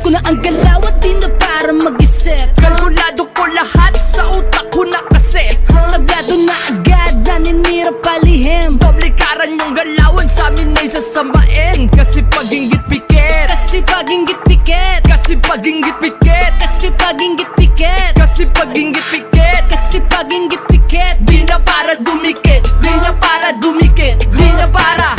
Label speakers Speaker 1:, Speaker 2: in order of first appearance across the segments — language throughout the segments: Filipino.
Speaker 1: ko na ang galaw at di na para mag-isip.
Speaker 2: Kalkulado ko lahat, sa utak ko nakaset.
Speaker 1: Tablado na agad, naninira palihim.
Speaker 2: Doble karan yung galawan, sa amin ay sasamain. Kasi pag inggit pikit,
Speaker 1: Kasi pag inggit piket,
Speaker 2: kasi pag inggit pikit,
Speaker 1: kasi pag inggit piket,
Speaker 2: kasi pag inggit pikit.
Speaker 1: kasi pag inggit piket.
Speaker 2: Di na para dumikit, di na para dumikit, di na para.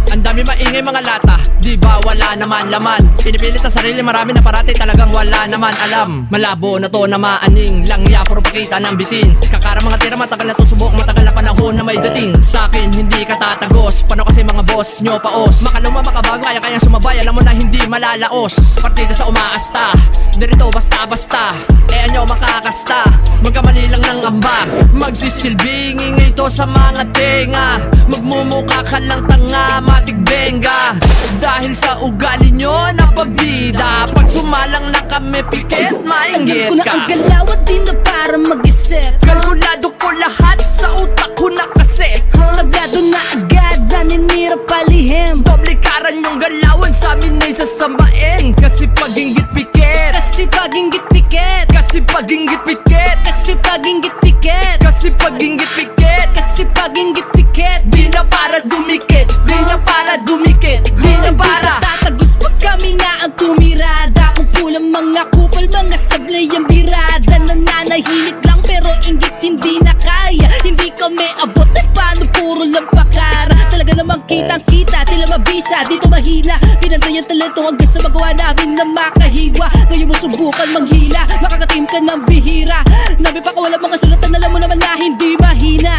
Speaker 2: Ang dami maingay mga lata, di ba wala naman laman. Pinipilit ang sarili, marami na parati, talagang wala naman alam. Malabo na to na maaning langya, puro pakita ng bitin. Kakara mga tira, matagal na to subok, matagal na panahon na may dating. Sa akin hindi ka tatagos, paano kasi mga boss nyo paos. Makaluma makabago, kaya sumabay, alam mo na hindi malalaos. Partida sa umaasta, dirito basta-basta, anyo makakasta. Magkamali lang ng amba, magsisilbing ingay to sa mga tenga. Magmumukha ka lang tanga, matigbenga. Dahil sa ugali nyo na pabida, pag sumalang na kami pikit,
Speaker 1: Alam
Speaker 2: mainggit
Speaker 1: ko na ang
Speaker 2: ka.
Speaker 1: galaw at di na para mag-isip.
Speaker 2: Kalkulado ko lahat, sa utak ko nakaset.
Speaker 1: Tablado na agad, naninira palihim.
Speaker 2: Doble karan yung galawan, sa amin ay sasamain. Kasi pag inggit pikit,
Speaker 1: Kasi pag inggit piket,
Speaker 2: kasi pag inggit pikit,
Speaker 1: kasi pag inggit piket,
Speaker 2: kasi pag inggit pikit.
Speaker 1: kasi pag inggit piket.
Speaker 2: Di na para dumikit, di na para dumikit, di na para.
Speaker 1: Tatagos pag kami na ang tumirada. Kung pulang mga kupal, mga sablay ang birada. Nananahimik lang pero inggit hindi na kaya. Hindi kami abot at paano puro lang pakara. Talaga namang kitang kita, tila mabisa, dito mahila. Pinanday ang talento hanggang sa magawa namin na makahiwa. Ngayon mo subukan manghila, makakatim ka ng bihira. Nabi pa ka wala mga sulatan, alam mo naman na hindi mahina.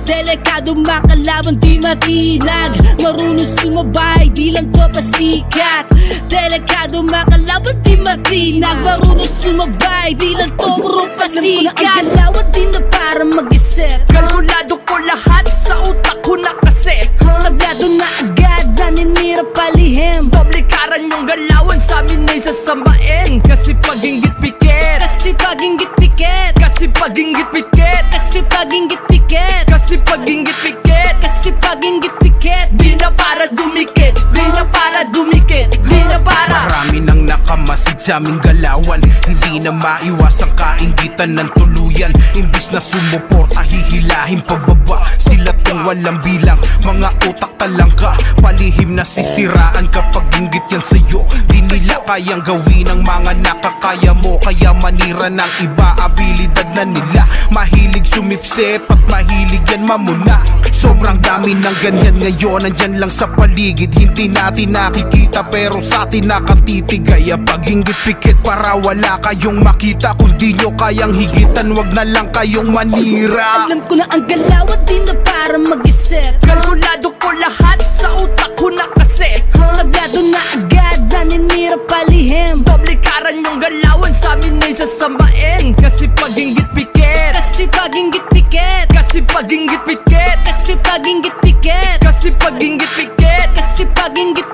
Speaker 1: Delikado makalaban, di matinag. Marunong sumabay, di lang to pasikat. Delikado makalaban, di matinag. Marunong sumabay, di lang to puro pasikat. Alam ko na ang galaw at di na para mag-isip.
Speaker 2: Kalkulado ko lahat, sa utak ko nakaset.
Speaker 1: Tablado na agad, naninira palihim.
Speaker 2: Doble karan yung galawan, sa amin ay sasamain. Kasi pag inggit pikit,
Speaker 1: Kasi pag inggit piket,
Speaker 2: kasi pag inggit pikit,
Speaker 1: kasi pag inggit piket,
Speaker 2: kasi pag inggit pikit.
Speaker 1: kasi pag inggit piket.
Speaker 2: Di na para dumikit, di na para dumikit, di na para.
Speaker 3: Marami nang nakamasid sa aming galawan, hindi na maiwasang kainggitan ng tuluyan. Imbis na sumuporta, hihilahin pababa. Sila tong walang bilang, mga utak talangka. Palihim na sisiraan kapag inggit yan sa'yo. Di nila kayang gawin ang mga nakakaya mo. Kaya manira ng iba, abilidad na nila. Mahilig sumipsip at mahilig yan mamuna. Sobrang dami ng ganyan ngayon, nandyan lang sa paligid. Hindi natin nakikita pero sa atin nakatitig. Kaya pag inggit pikit para wala kayong makita. Kung di nyo kayang higitan, wag na lang kayong manira.
Speaker 1: Alam ko na ang galaw at di na para mag-isip.
Speaker 2: Kalkulado ko lahat, sa utak ko nakaset.
Speaker 1: Tablado na agad, naninira palihim.
Speaker 2: Doble karan yung galawan, sa amin ay sasamain. Kasi pag inggit pikit,
Speaker 1: Kasi pag inggit piket,
Speaker 2: kasi pag inggit pikit,
Speaker 1: kasi pag inggit piket,
Speaker 2: kasi pag inggit pikit.
Speaker 1: kasi pag inggit